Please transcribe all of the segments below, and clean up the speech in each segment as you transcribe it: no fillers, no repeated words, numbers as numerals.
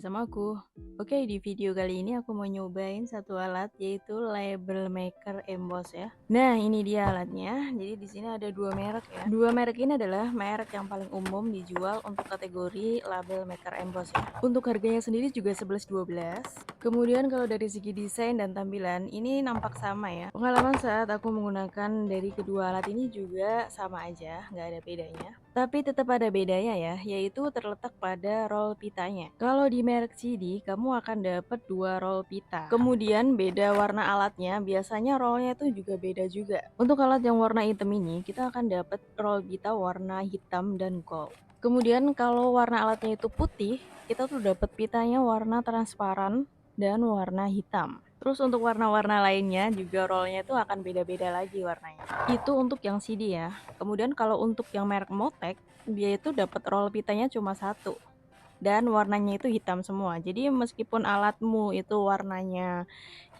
lagi sama aku. Oke, di video kali ini aku mau nyobain satu alat yaitu label maker emboss ya. Nah, ini dia alatnya. Jadi di sini ada dua merek ya. Dua merek ini adalah merek yang paling umum dijual untuk kategori label maker emboss ya. Untuk harganya sendiri juga 11-12. Kemudian kalau dari segi desain dan tampilan ini nampak sama ya. Pengalaman saat aku menggunakan dari kedua alat ini juga sama aja, nggak ada bedanya. Tapi tetap ada bedanya ya, yaitu terletak pada roll pitanya. Kalau di merek CD, kamu akan dapat dua roll pita. Kemudian beda warna alatnya, biasanya rollnya itu juga beda juga. Untuk alat yang warna hitam ini, kita akan dapat roll pita warna hitam dan gold. Kemudian kalau warna alatnya itu putih, kita tuh dapat pitanya warna transparan dan warna hitam. Terus untuk warna-warna lainnya juga rollnya itu akan beda-beda lagi warnanya. Itu untuk yang CD ya. Kemudian kalau untuk yang merek Motek, dia itu dapat roll pitanya cuma satu dan warnanya itu hitam semua. Jadi meskipun alatmu itu warnanya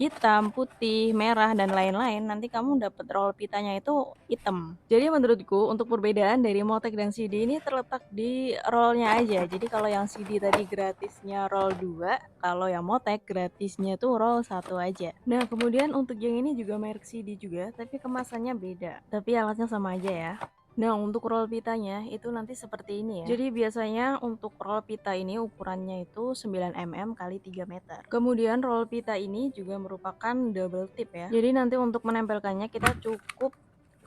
hitam, putih, merah, dan lain-lain, nanti kamu dapat roll pitanya itu hitam. Jadi menurutku untuk perbedaan dari Motek dan CD ini terletak di rollnya aja. Jadi kalau yang CD tadi gratisnya roll 2, kalau yang Motek gratisnya tuh roll satu aja. Nah kemudian untuk yang ini juga merek CD juga, tapi kemasannya beda. Tapi alatnya sama aja ya. Nah, untuk roll pitanya itu nanti seperti ini ya. Jadi biasanya untuk roll pita ini ukurannya itu 9 mm kali 3 meter. Kemudian roll pita ini juga merupakan double tip ya. Jadi nanti untuk menempelkannya kita cukup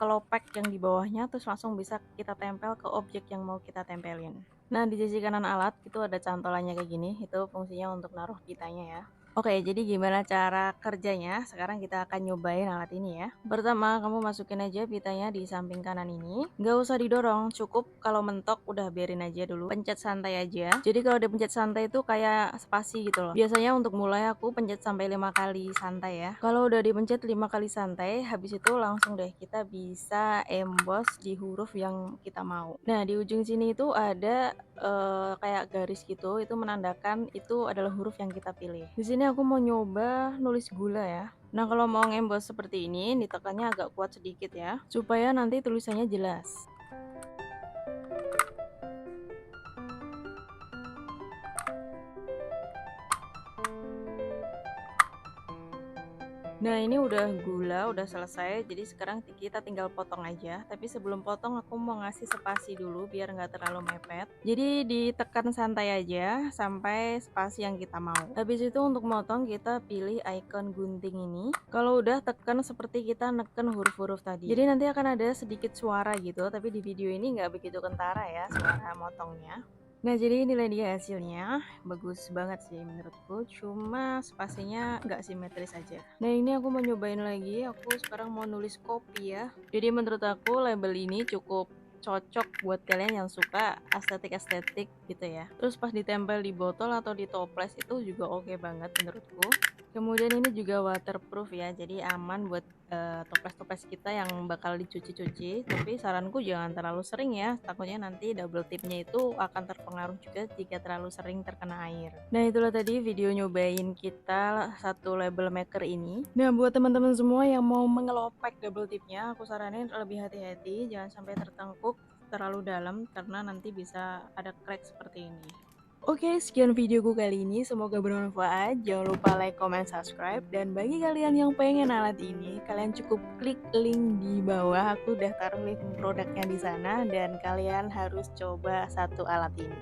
kelopek yang di bawahnya terus langsung bisa kita tempel ke objek yang mau kita tempelin. Nah, di sisi kanan alat itu ada cantolannya kayak gini. Itu fungsinya untuk naruh pitanya ya. Oke, jadi gimana cara kerjanya? Sekarang kita akan nyobain alat ini ya. Pertama, kamu masukin aja pitanya di samping kanan ini. Nggak usah didorong, cukup kalau mentok udah biarin aja dulu. Pencet santai aja. Jadi kalau dipencet santai itu kayak spasi gitu loh. Biasanya untuk mulai aku pencet sampai 5 kali santai ya. Kalau udah dipencet 5 kali santai, habis itu langsung deh kita bisa emboss di huruf yang kita mau. Nah, di ujung sini itu ada kayak garis gitu, itu menandakan itu adalah huruf yang kita pilih. Di sini aku mau nyoba nulis gula ya. Nah, kalau mau ngembos seperti ini, ditekannya agak kuat sedikit ya, supaya nanti tulisannya jelas. Nah, ini udah gula, udah selesai. Jadi sekarang kita tinggal potong aja. Tapi sebelum potong aku mau ngasih spasi dulu biar nggak terlalu mepet. Jadi ditekan santai aja sampai spasi yang kita mau. Habis itu untuk motong kita pilih icon gunting ini. Kalau udah tekan seperti kita neken huruf-huruf tadi. Jadi nanti akan ada sedikit suara gitu. Tapi di video ini nggak begitu kentara ya suara motongnya. Nah, jadi inilah dia hasilnya. Bagus banget sih menurutku, cuma spasinya nggak simetris aja. Nah, ini aku mau nyobain lagi. Aku sekarang mau nulis kopi ya. Jadi menurut aku label ini cukup cocok buat kalian yang suka estetik-estetik gitu ya. Terus pas ditempel di botol atau di toples itu juga oke banget menurutku. Kemudian ini juga waterproof ya, jadi aman buat toples-toples kita yang bakal dicuci-cuci. Tapi saranku jangan terlalu sering ya, takutnya nanti double tipnya itu akan terpengaruh juga jika terlalu sering terkena air. Nah, itulah tadi video nyobain kita satu label maker ini. Nah, buat teman-teman semua yang mau mengelopek double tipnya, aku saranin lebih hati-hati, jangan sampai tertengkuk terlalu dalam karena nanti bisa ada crack seperti ini. Oke, sekian videoku kali ini. Semoga bermanfaat. Jangan lupa like, comment, subscribe. Dan bagi kalian yang pengen alat ini, kalian cukup klik link di bawah. Aku udah taruh link produknya di sana dan kalian harus coba satu alat ini.